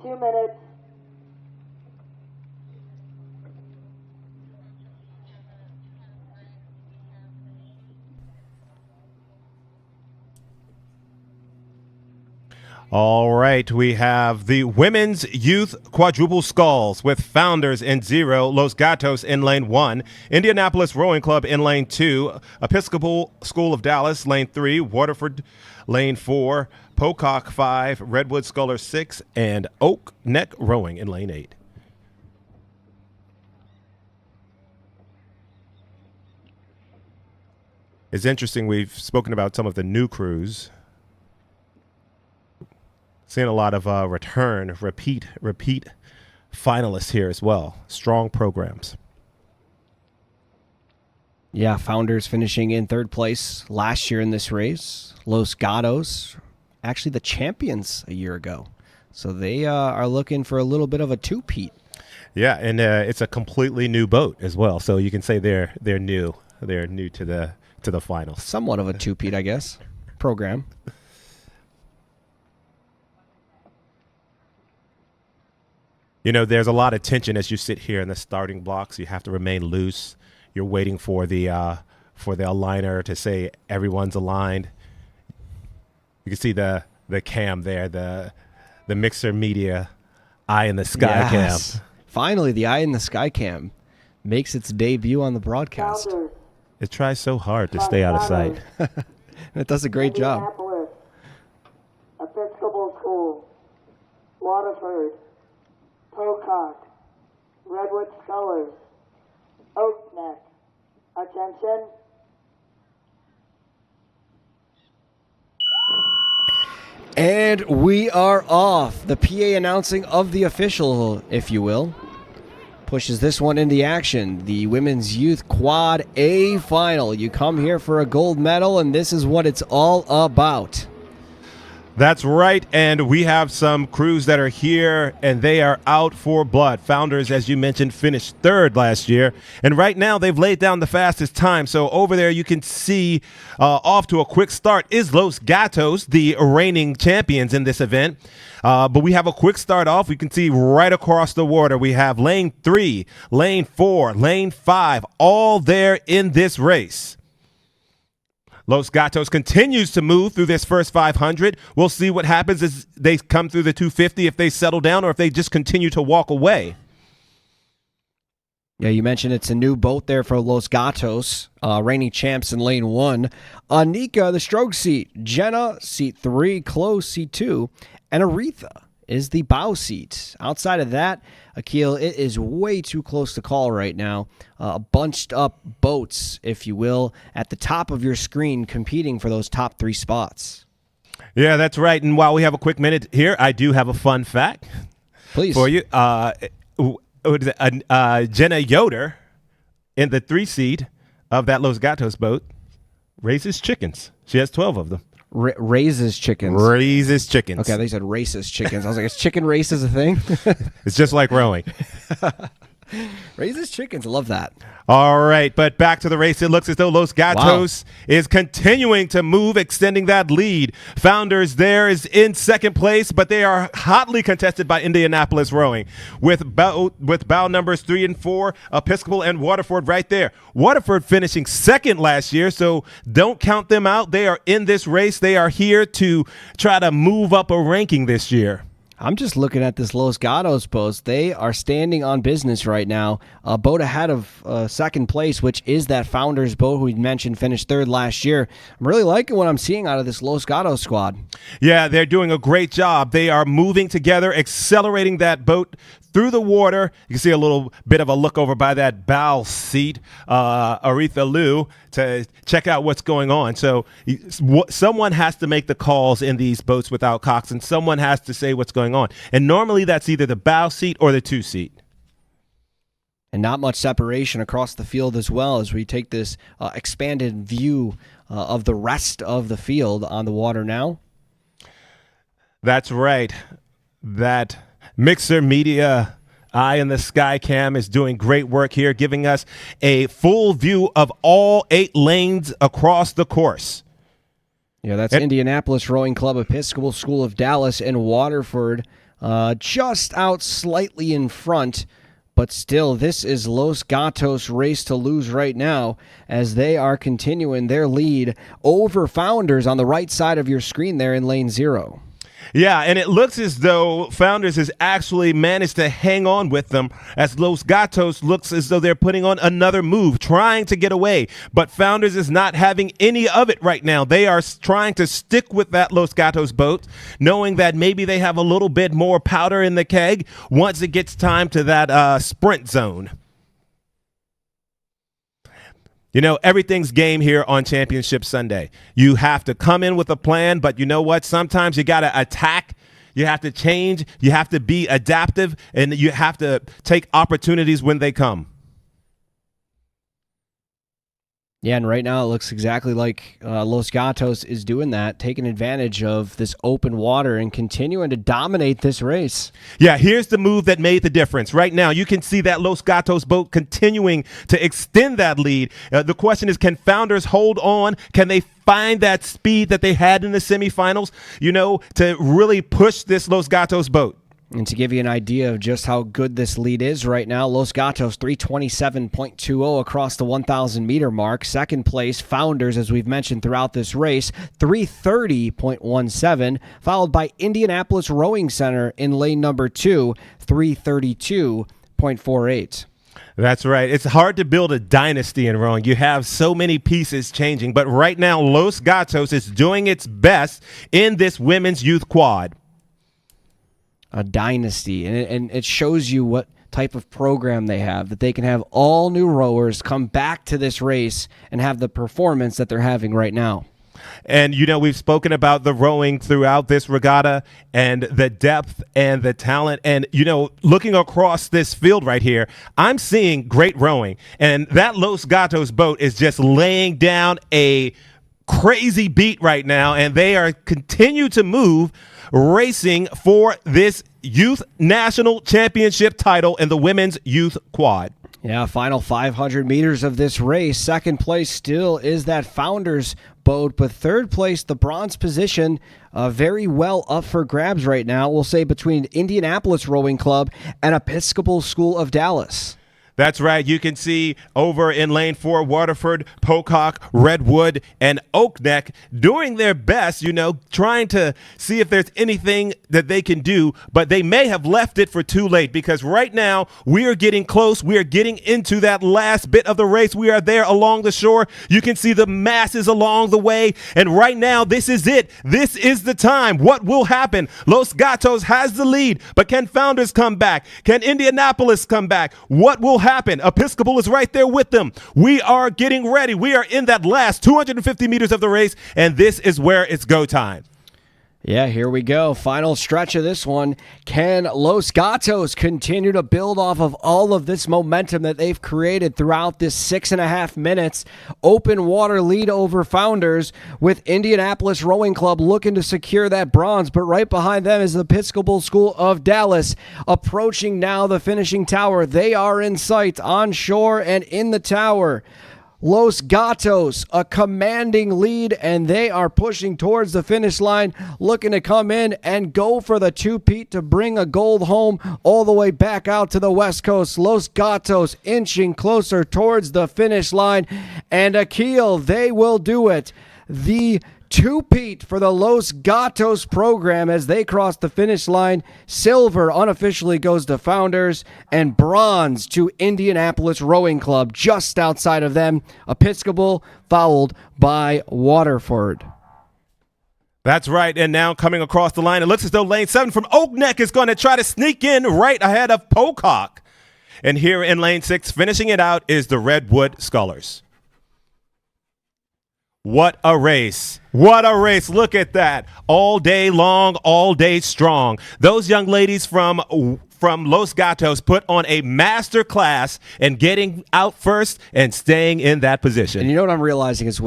2 minutes. All right, we have the women's youth quadruple sculls with Founders in 0, Los Gatos in lane 1, Indianapolis Rowing Club in lane 2, Episcopal School of Dallas lane 3, Waterford lane 4, Pocock 5, Redwood Sculler 6, and Oak Neck Rowing in lane 8. It's interesting, we've spoken about some of the new crews. Seeing a lot of repeat finalists here as well. Strong programs. Yeah, Founders finishing in 3rd place last year in this race. Los Gatos, actually the champions a year ago. So they are looking for a little bit of a two-peat. Yeah, and it's a completely new boat as well. So you can say they're new. They're new to the finals. Somewhat of a two-peat, I guess, program. You know, there's a lot of tension as you sit here in the starting blocks. You have to remain loose. You're waiting for the aligner to say everyone's aligned. You can see the cam there, the Mixer Media Eye in the Sky cam. Finally, the Eye in the Sky cam makes its debut on the broadcast. It tries so hard to stay out of sight. It does a great job. Episcopal School, Waterford, Pocock, Redwood Scullers, Oak Neck. Attention. And we are off. The PA announcing of the official, if you will, pushes this one into action. The Women's Youth Quad A Final. You come here for a gold medal, and this is what it's all about. That's right, and we have some crews that are here, and they are out for blood. Founders, as you mentioned, finished 3rd last year, and right now they've laid down the fastest time. So over there you can see off to a quick start is Los Gatos, the reigning champions in this event. But we have a quick start off. We can see right across the water we have lane 3, lane 4, lane 5, all there in this race. Los Gatos continues to move through this first 500. We'll see what happens as they come through the 250, if they settle down or if they just continue to walk away. Yeah, you mentioned it's a new boat there for Los Gatos, reigning champs in lane 1. Anika, the stroke seat. Jenna, seat 3. Chloe, seat 2. And Aretha is the bow seat. Outside of that, Akil, it is way too close to call right now. Bunched up boats, if you will, at the top of your screen competing for those top 3 spots. Yeah, that's right. And while we have a quick minute here, I do have a fun fact Please. for you. Jenna Yoder in the 3 seat of that Los Gatos boat raises chickens. She has 12 of them. Raises chickens. Raises chickens. Okay, they said racist chickens. I was like, is chicken races a thing? It's just like rowing. Raises chickens. I love that. All right, but back to the race. It looks as though Los Gatos is continuing to move, extending that lead. Founders there is in 2nd place, but they are hotly contested by Indianapolis Rowing with bow numbers 3 and 4, Episcopal and Waterford right there. Waterford finishing 2nd last year, so don't count them out. They are in this race. They are here to try to move up a ranking this year. I'm just looking at this Los Gatos boat. They are standing on business right now. A boat ahead of 2nd place, which is that Founders boat who we mentioned finished 3rd last year. I'm really liking what I'm seeing out of this Los Gatos squad. Yeah, they're doing a great job. They are moving together, accelerating that boat through the water. You can see a little bit of a look over by that bow seat, Aretha Liu, to check out what's going on. So someone has to make the calls in these boats without coxswain. Someone has to say what's going on. And normally that's either the bow seat or the 2 seat. And not much separation across the field as well as we take this expanded view of the rest of the field on the water now. That's right. That Mixer Media Eye in the Sky cam is doing great work here, giving us a full view of all 8 lanes across the course. Yeah, that's Indianapolis Rowing Club, Episcopal School of Dallas, and Waterford just out slightly in front. But still, this is Los Gatos' race to lose right now as they are continuing their lead over Founders on the right side of your screen there in lane 0. Yeah, and it looks as though Founders has actually managed to hang on with them as Los Gatos looks as though they're putting on another move, trying to get away. But Founders is not having any of it right now. They are trying to stick with that Los Gatos boat, knowing that maybe they have a little bit more powder in the keg once it gets time to that sprint zone. You know, everything's game here on Championship Sunday. You have to come in with a plan, but you know what? Sometimes you got to attack. You have to change. You have to be adaptive, and you have to take opportunities when they come. Yeah, and right now it looks exactly like Los Gatos is doing that, taking advantage of this open water and continuing to dominate this race. Yeah, here's the move that made the difference. Right now, you can see that Los Gatos boat continuing to extend that lead. The question is, can Founders hold on? Can they find that speed that they had in the semifinals, you know, to really push this Los Gatos boat? And to give you an idea of just how good this lead is right now, Los Gatos 327.20 across the 1,000 meter mark. Second place, Founders, as we've mentioned throughout this race, 330.17, followed by Indianapolis Rowing Center in lane number 2, 332.48. That's right. It's hard to build a dynasty in rowing. You have so many pieces changing, but right now Los Gatos is doing its best in this women's youth quad. A dynasty, and it shows you what type of program they have, that they can have all new rowers come back to this race and have the performance that they're having right now. And, you know, we've spoken about the rowing throughout this regatta and the depth and the talent. And, you know, looking across this field right here, I'm seeing great rowing. And that Los Gatos boat is just laying down a crazy beat right now. And they are continue to move, racing for this youth national championship title in the women's youth quad. Yeah, final 500 meters of this race. Second place still is that Founders boat, but third place, the bronze position, very well up for grabs right now. We'll say between Indianapolis Rowing Club and Episcopal School of Dallas. That's right. You can see over in lane 4, Waterford, Pocock, Redwood, and Oak Neck doing their best, you know, trying to see if there's anything that they can do, but they may have left it for too late because right now we are getting close. We are getting into that last bit of the race. We are there along the shore. You can see the masses along the way, and right now this is it. This is the time. What will happen? Los Gatos has the lead, but can Founders come back? Can Indianapolis come back? What will happen? Episcopal is right there with them. We are getting ready. We are in that last 250 meters of the race, and this is where it's go time. Yeah, here we go. Final stretch of this one. Can Los Gatos continue to build off of all of this momentum that they've created throughout this 6.5 minutes? Open water lead over Founders with Indianapolis Rowing Club looking to secure that bronze, but right behind them is the Episcopal School of Dallas approaching now the finishing tower. They are in sight on shore and in the tower. Los Gatos, a commanding lead, and they are pushing towards the finish line, looking to come in and go for the two-peat to bring a gold home all the way back out to the West Coast. Los Gatos inching closer towards the finish line, and Akil, they will do it. The two-peat for the Los Gatos program as they cross the finish line. Silver unofficially goes to Founders, and bronze to Indianapolis Rowing Club. Just outside of them, Episcopal, followed by Waterford. That's right, and now coming across the line, it looks as though lane 7 from Oak Neck is going to try to sneak in right ahead of Pocock. And here in lane 6, finishing it out, is the Redwood Scullers. What a race. What a race. Look at that. All day long, all day strong. Those young ladies from Los Gatos put on a master class in getting out first and staying in that position. And you know what I'm realizing is